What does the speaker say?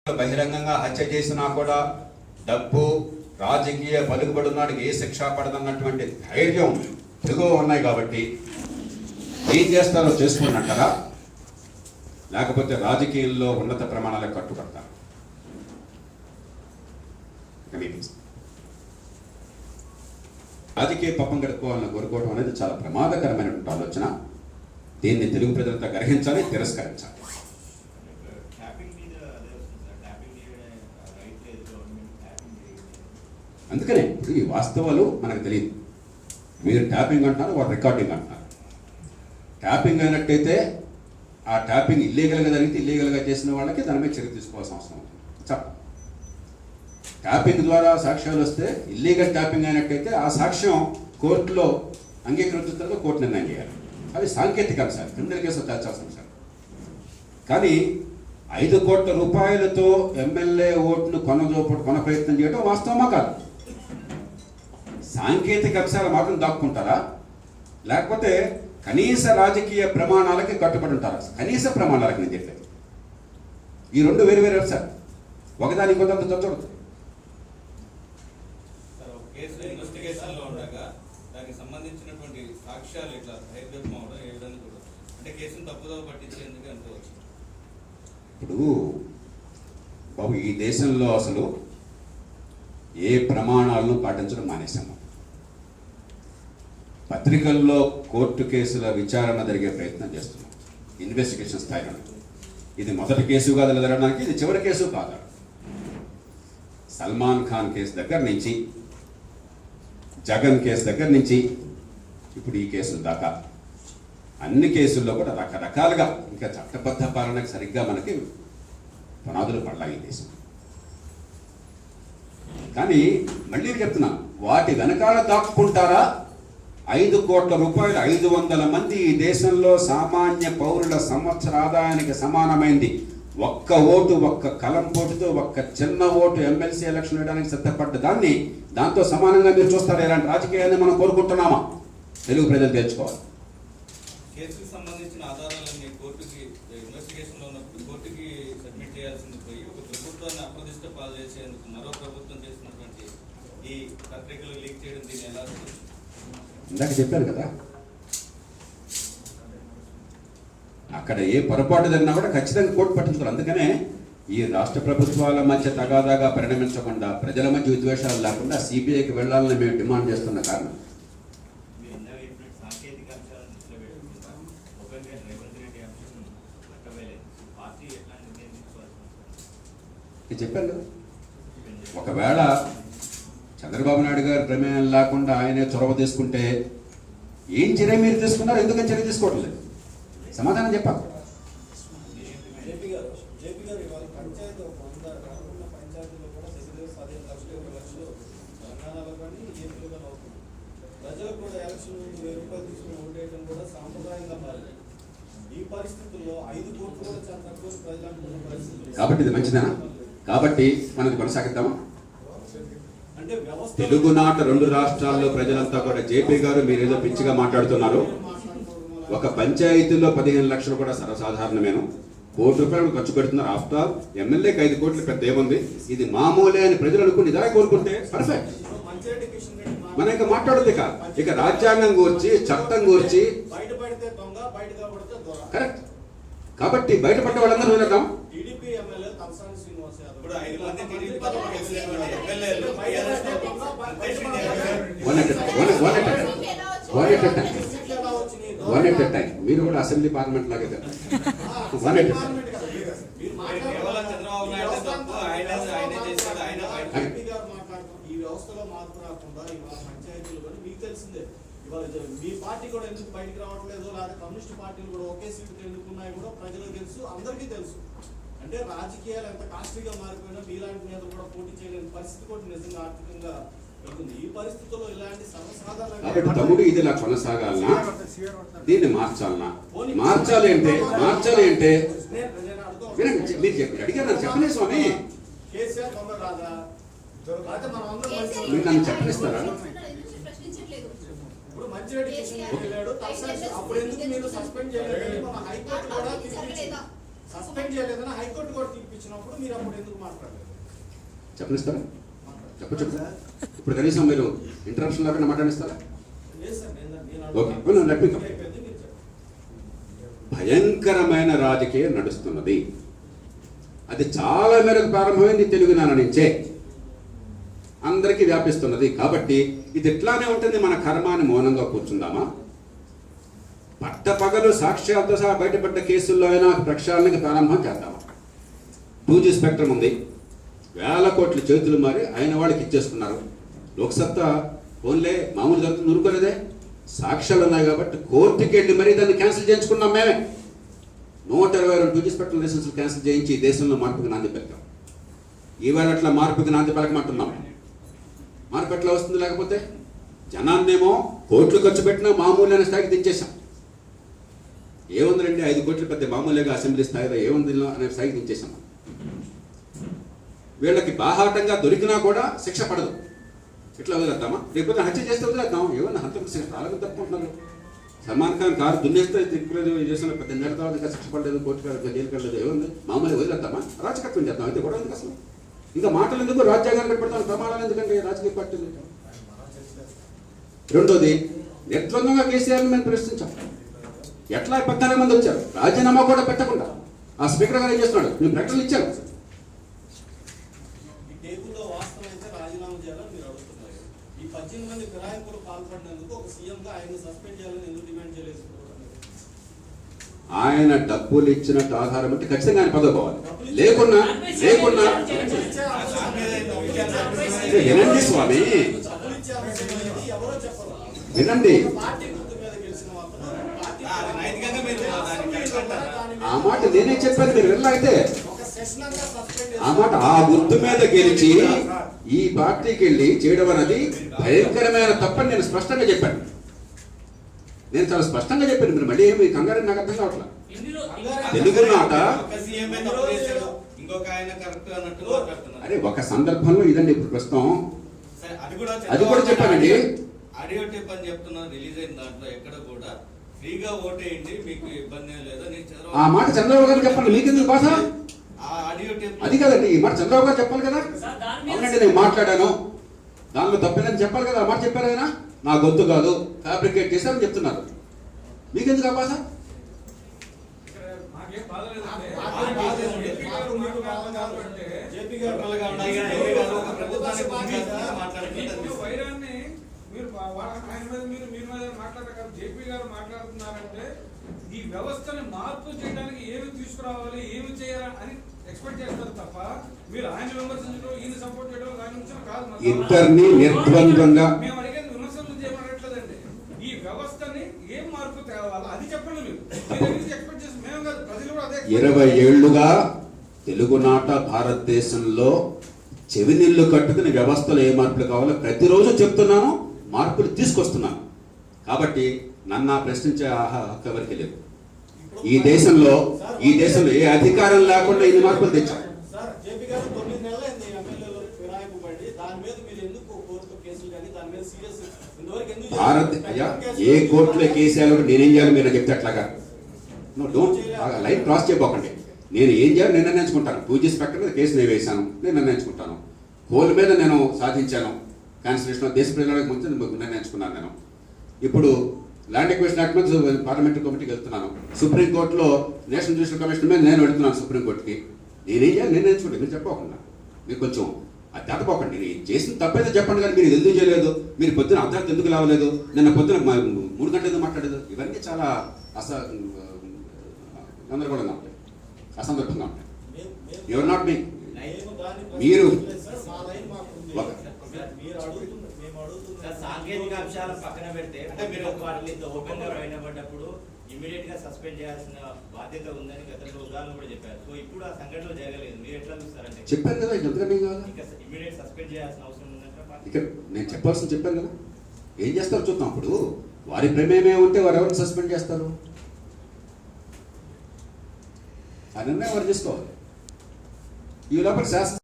బహిరంగంగా హత్య చేసినా కూడా డబ్బు రాజకీయ పలుకుబడున్నాడికి ఏ శిక్ష పడదన్నటువంటి ధైర్యం తెగువ ఉన్నాయి కాబట్టి ఏం చేస్తారో చేసుకున్నట్టరా లేకపోతే రాజకీయాల్లో ఉన్నత ప్రమాణాలకు కట్టుబడతారు. రాజకీయ పప్పం గడుపుకోవాలని కోరుకోవడం అనేది చాలా ప్రమాదకరమైనటువంటి ఆలోచన. దీన్ని తెలుగు ప్రజలంతా గ్రహించాలి, తిరస్కరించాలి. అందుకనే ఈ వాస్తవాలు మనకు తెలియదు. మీరు ట్యాపింగ్ అంటున్నారు, వాడు రికార్డింగ్ అంటున్నారు. ట్యాపింగ్ అయినట్టయితే ఆ ట్యాపింగ్ ఇల్లీగల్గా జరిగితే ఇల్లీగల్గా చేసిన వాళ్ళకి దాని మీద చర్య తీసుకోవాల్సిన అవసరం ఉంది. ట్యాపింగ్ ద్వారా సాక్ష్యాలు వస్తే ఇల్లీగల్ ట్యాపింగ్ అయినట్టయితే ఆ సాక్ష్యం కోర్టులో అంగీకరించిన కోర్టు నిర్ణయం చేయాలి. అవి సాంకేతిక అంశాలు, క్రిమినల్ కేసులో తేల్చాల్సిన అంశాలు. కానీ 5 కోట్ల రూపాయలతో ఎమ్మెల్యే ఓటును కొన ప్రయత్నం చేయడం వాస్తవమా కాదు? సాంకేతిక అంశాలు మాత్రం దాక్కుంటారా, లేకపోతే కనీస రాజకీయ ప్రమాణాలకి కట్టుబడి ఉంటారా? కనీస ప్రమాణాలకి నేను చెప్పేది. ఈ రెండు వేరు వేరు అంశాలు, ఒకదాని ఇంకొంత చదవదు. దానికి సంబంధించినటువంటి సాక్ష్యాలు ఇట్లా హైదరాబాద్ అవడం ఏ విధంగా కూడా అంటే కేసును తప్పుదోవ పట్టించేందుకు అనుకోవచ్చు. ఇప్పుడు బాబు, ఈ దేశంలో అసలు ఏ ప్రమాణాలను పాటించడం మానేశాము. పత్రికల్లో కోర్టు కేసుల విచారణ జరిగే ప్రయత్నం చేస్తున్నాం ఇన్వెస్టిగేషన్ స్థాయిలో. ఇది మొదటి కేసు కాదు జరగడానికి, ఇది చివరి కేసు కాదు. సల్మాన్ ఖాన్ కేసు దగ్గర నుంచి, జగన్ కేసు దగ్గర నుంచి ఇప్పుడు ఈ కేసుల దాకా అన్ని కేసుల్లో కూడా రకరకాలుగా ఇంకా చట్టబద్ధ పాలనకు సరిగ్గా మనకి పునాదులు పడలాగి దేశం. కానీ మళ్ళీ చెప్తున్నాను, వాటి వెనకాల దాక్కుంటారా? 5 కోట్ల రూపాయలు 500 మంది ఈ దేశంలో సామాన్య పౌరుల సంవత్సర ఆదాయానికి సమానమైంది. ఒక్క ఓటు, ఒక్క కలం పోటుతో ఒక్క చిన్న ఓటు ఎమ్మెల్సీ ఎలక్షన్ వేయడానికి సిద్ధపడ్డ దాన్ని దాంతో సమానంగా మీరు చూస్తారా? ఇలాంటి రాజకీయాన్ని మనం కోరుకుంటున్నామా? తెలుగు ప్రజలు తెలుసుకోవాలి. కేసుకు సంబంధించిన ఆధారాలన్నీ కోర్టుకి ఇన్వెస్టిగేషన్లో ఉన్నప్పుడు కోర్టుకి సబ్మిట్ చేయాల్సింది పోయి ఒక ప్రభుత్వాన్ని అప్రదిష్ట పాలు చేసేందుకు మరో ప్రభుత్వం చేసినటువంటి ఈ పత్రికలు లీక్ చేయడం దీన్ని ఎలా? ఇందాక చెప్పాను కదా, అక్కడ ఏ పొరపాటు జరిగినా కూడా ఖచ్చితంగా కోర్టు పట్టించుకోరు. అందుకనే ఈ రాష్ట్ర ప్రభుత్వాల మధ్య తగాదాగా పరిణమించకుండా, ప్రజల మధ్య విద్వేషాలు లేకుండా సిబిఐకి వెళ్లాలని మేము డిమాండ్ చేస్తున్న కారణం. చెప్పాను కదా, ఒకవేళ చంద్రబాబు నాయుడు గారి ప్రమేయం లేకుండా ఆయనే చొరవ తీసుకుంటే ఏం చర్య మీరు తీసుకున్నారు? ఎందుకని చర్య తీసుకోవట్లేదు? సమాధానం చెప్పాలి. కాబట్టి ఇది మంచిదేనా? కాబట్టి మనది కొనసాగిద్దామా? తెలుగునాట 2 రాష్ట్రాల్లో ప్రజలంతా కూడా జేపీ గారు మీరేదో పిచ్చిగా మాట్లాడుతున్నారు. ఒక పంచాయతీలో 15 లక్షలు కూడా సర్వసాధారణమేను. ₹1 కోటి ఖర్చు పెడుతున్నారు. ఆఫ్టర్ ఎమ్మెల్యేకి 5 కోట్లు పెద్ద ఏముంది, ఇది మామూలే అని ప్రజలు అనుకుని ఇదే కోరుకుంటే పర్ఫెక్ట్. మనం ఇంకా మాట్లాడదు. ఇక రాజ్యాంగం గురించి, చట్టం గురించి కరెక్ట్. కాబట్టి బయటపడ్డ వాళ్ళందరూ వినదాం. మీరు కూడా అసెంబ్లీ పార్లమెంట్ లాగే మీ పార్టీ కూడా ఎందుకు బయటకు రావట్లేదు, లేదా కమ్యూనిస్ట్ పార్టీలు కూడా ఒకే సీటు ఎందుకున్నాయి కూడా ప్రజలకు తెలుసు, అందరికీ తెలుసు. అంటే రాజకీయాలు ఎంత కాస్ట్లీగా మారిపోయినా మీలాంటి నేతలు కూడా పోటీ చేయలేని పరిస్థితి కూడా నిజంగా ఆర్థికంగా ఉంటుంది. ఈ పరిస్థితుల్లో ఇలాంటి కాబట్టి తమ్ముడు ఇది ఇలా కొనసాగాలనా, దీన్ని మార్చాలనా? మార్చాలి అంటే మీరు అడిగారు చెప్పలే స్వామి, కేసీఆర్ తొందర రాదా? మీరు నన్ను చెప్పనిస్తారా? ఇప్పుడు మంచి అప్పుడు ఎందుకు మీరు సస్పెండ్ చేయలేదు? మన హైకోర్టు కూడా సస్పెండ్ చేయలేదని హైకోర్టు కూడా తీర్పిచ్చినప్పుడు మీరు అప్పుడు ఎందుకు మాట్లాడలేదు? చెప్పనిస్తారా? చెప్పు. ఇప్పుడు కనీసం మీరు ఇంటరప్షన్ లేకుండా మాట్లాడిస్తారా? లేదు సార్, నేను ఓకే, let me come. అయిపోయింది, మీరు చెప్పండి. భయంకరమైన రాజకీయం నడుస్తున్నది. అది చాలా మేరకు ప్రారంభమైంది తెలుగునాట నుంచే అందరికీ వ్యాపిస్తున్నది. కాబట్టి ఇది ఎట్లానే ఉంటుంది. మన కర్మాన్ని మౌనంగా కూర్చుందామా? పట్టపగలు సాక్ష్యాలతో సహా బయటపడ్డ కేసుల్లో అయినా ప్రక్షాళనకి ప్రారంభం చేద్దామా? 2G స్పెక్ట్రమ్ ఉంది, వేల కోట్ల చేతులు మారి అయిన వాళ్ళకి ఇచ్చేస్తున్నారు. లోక్సత్తా ఫోన్లే మామూలు జరుగుతుంది ఊరుకోలేదే. సాక్ష్యాలు ఉన్నాయి కాబట్టి కోర్టుకి వెళ్ళి మరీ దాన్ని క్యాన్సిల్ చేయించుకున్నాం మేమే. 122 2G స్పెక్ట్రమ్ లైసెన్సులు క్యాన్సిల్ చేయించి ఈ దేశంలో మార్పుకి నాంది పెట్టాం. ఈవేళ అట్లా మార్పుకి నాంది పలకమంటున్నాం. మార్పు ఎట్లా వస్తుంది? లేకపోతే జనాన్నేమో కోట్లు ఖర్చు పెట్టినా మామూలైన స్థాయికి దించేశాం. ఏముందండి 5 కోట్లు పెద్ద మామూలుగా అసెంబ్లీ స్థాయిలో ఏముంది అనే స్థాయికి దించేశాం. వీళ్ళకి బాహాటంగా దొరికినా కూడా శిక్ష పడదు. ఇట్లా వదిలేద్దామా? లేకపోతే హత్య చేస్తే వదిలేద్దాం. ఏమన్నా హత్యకు శిక్ష అలాగే తప్పుకుంటున్నారు. సల్మాన్ ఖాన్ కారు దున్నేస్తే తిరుగులేదు చేసిన 10 నెలల తర్వాత ఇంకా శిక్ష పడలేదు, కోర్టు జైలు కడలేదు. ఏముంది? మామూలుగా వదిలేద్దామా? రాజకీయం చేద్దాం. అయితే కూడా ఎందుకు అసలు? ఇంకా మాటలు ఎందుకు? రాజ్యాంగాన్ని పెడతాను, ప్రమాణాలు ఎందుకంటే రాజకీయ పార్టీలు. రెండోది, నిర్ద్వందంగా కేసీఆర్ని మేము ప్రశ్నించాం. ఎట్లా 14 మంది వచ్చారు, రాజీనామా కూడా పెట్టకుండా ఆ స్పీకర్ గారు ఏం చేస్తున్నాడు? మేము ప్రకటనలు ఇచ్చాము. ఈ టేబుల్లో వాస్తవం అయితే రాజీనామా చేయాలని మీరు అడుగుతున్నారు. ఈ 18 మంది ఫిరాయింపులు పాల్పడినందుకు ఒక సీఎంగా ఆయన సస్పెండ్ చేయాలని ఎందుకు డిమాండ్ చేయలేదు? ఆయన డబ్బులు ఇచ్చినట్టు ఆధారం అంటే ఖచ్చితంగా ఆయన పదవి పోవాలి. లేకున్నా వినండి స్వామి, డబ్బులు ఇచ్చే అంశం అనేది ఎవరో చెప్పరు. వినండి. పార్టీ గుర్తు మీద గెలిచిన మాత్రం పార్టీ నైతికంగా మీరు దాన్ని కరెక్ట్ అంటారా? ఆ మాట నేనే చెప్పాను, మీరు వెళ్ళైతే ఒక సెషన్ అంతా సస్పెండ్ ఆ మాట ఆ గుర్తు మీద గెలిచి ఈ పార్టీకి వెళ్ళి చేయడం అనేది భయంకరమైన తప్పని నేను స్పష్టంగా చెప్పాను. నేను చాలా స్పష్టంగా చెప్పాను. మీరు మళ్ళీ ఏమి కంగారు నాకు అర్థం కావట్లేదు. తెలుగునాట ఒక సీఎంఏ తప్పు చేశాడు, ఇంకొక ఆయన కరెక్ట్ అన్నట్టు మాట్లాడుతున్నారు. అరే ఒక సందర్భంలో ఇదండి ఇప్పుడు ప్రస్తుతం సరే, అది కూడా చెప్పానండి. ఆడియో టేప్ అని చెప్తున్నారు, రిలీజ్ అయిన దాంట్లో ఎక్కడ కూడా ఫ్రీగా ఓటేయండి మీకు ఇబ్బంది ఏం లేదా. నేను ఆ మాట చంద్రబాబు గారు చెప్పండి, మీకెందుకు భాష? ఆ ఆడియో టేప్ అది కదండి, ఈ మాట చంద్రబాబు గారు చెప్పాలి కదా. అవునండి, నేను మాట్లాడాను, దానిలో తప్పేదని చెప్పాలి కదా. ఆ మాట చెప్పారు ఆయన. నా గొంతు కాదు, ఫ్యాబ్రికేట్ చేశారని చెప్తున్నారు. మీకెందుకు ఆ భాష? జేపీ గారు వైరాన్ని మీరు ఆయన మీద మీరు మీద మాట్లాడతారు. జేపీ గారు మాట్లాడుతున్నారంటే ఈ వ్యవస్థని మార్పు చేయడానికి ఏమి తీసుకురావాలి, ఏమి చేయాలి అని ఎక్స్పెక్ట్ చేస్తారు తప్ప మీరు ఆయన విమర్శించడం, ఈయన సపోర్ట్ చేయడం దాని నుంచి కాదు. ఇద్దరిని నిర్ద్వంద్వంగా మేము అడిగేది విమర్శలు చేయమనట్లేదండి. ఈ వ్యవస్థని ఏం మార్పు తేవాలి అది చెప్పండి. మీరు ఎక్స్పెక్ట్ చేసి మేము కాదు, ప్రజలు కూడా అదే. 20 ఏళ్లుగా తెలుగునాట భారతదేశంలో చెవినీళ్లు కట్టుకుని వ్యవస్థలో ఏ మార్పులు కావాలో ప్రతిరోజు చెప్తున్నాను, మార్పులు తీసుకొస్తున్నాను. కాబట్టి నన్ను ప్రశ్నించే హక్కు ఎవరికి లేదు. ఈ దేశంలో ఏ అధికారం లేకుండా ఇన్ని మార్పులు తెచ్చాం. సార్, జేపీ గారు 9 నెలలు అయింది ఎమ్మెల్యేలు ఫిరాయింపు పడి. దాని మీద మీరు ఎందుకు కోర్టు కేసులు కానీ దాని మీద సీరియస్ ఇంతవరకు ఎందుకు భారత్ అయ్యా ఏ కోర్టులో కేసేయాలో నేనేం చేయాలో మీరు చెప్తే అట్లాగా డోంట్ లైన్ క్రాస్ చేయబోకండి. నేను ఏం చేయాలో నేను నిర్ణయించుకుంటాను. 2G స్పెక్ట్రమ్ మీద కేసు నేను వేశాను, నేను నిర్ణయించుకుంటాను. కోల్ మీద నేను సాధించాను, కాన్స్టిట్యూషన్ దేశ ప్రజలకు ముందు నిర్ణయించుకున్నాను. నేను ఇప్పుడు ల్యాండ్ ఎక్విజిషన్ యాక్ట్ మీద పార్లమెంటరీ కమిటీకి వెళ్తున్నాను. సుప్రీంకోర్టులో నేషనల్ జ్యుడిషియల్ కమిషన్ మీద నేను వెళ్తున్నాను సుప్రీంకోర్టుకి. నేనేం చేయాలి నిర్ణయించుకుంటాను. మీరు చెప్పకుండా మీరు కొంచెం అది దాటపోకండి. నేను చేసిన తప్పైతే చెప్పండి, కానీ మీరు ఎందుకు చేయలేదు, మీరు పొద్దున అర్ధరాత్రి ఎందుకు లేవలేదు, నిన్న పొద్దున 3 గంటలు ఎందుకు మాట్లాడలేదు, ఇవన్నీ చాలా గందరగోళంగా ఉంటాయి, అసందర్భంగా ఉంటాయి. యువర్ నాట్ మీ మీరు సాంకేతిక అంశాలను పక్కన పెడితే అంటే మీరు వాటితో ఓపెన్ గా బయటపడ్డప్పుడు ఇమీడియట్ గా సస్పెండ్ చేయాల్సిన బాధ్యత ఉందని గతంలో ఉదాహరణ కూడా చెప్పారు. సో ఇప్పుడు ఆ సంఘటనలో జరగలేదు, మీరు ఎట్లా చూస్తారంటే? చెప్పాను కదా, ఎందుకంటే ఇంకా ఇమీడియట్ సస్పెండ్ చేయాల్సిన అవసరం ఉందంటే ఇక్కడ నేను చెప్పాల్సింది చెప్పాను కదా. ఏం చేస్తారో చూద్దాం. అప్పుడు వారి ప్రమేయమే ఉంటే వారు ఎవరిని సస్పెండ్ చేస్తారు? ఆ నిర్ణయం వారు చేసుకోవాలి. ఈ లోపల శాసన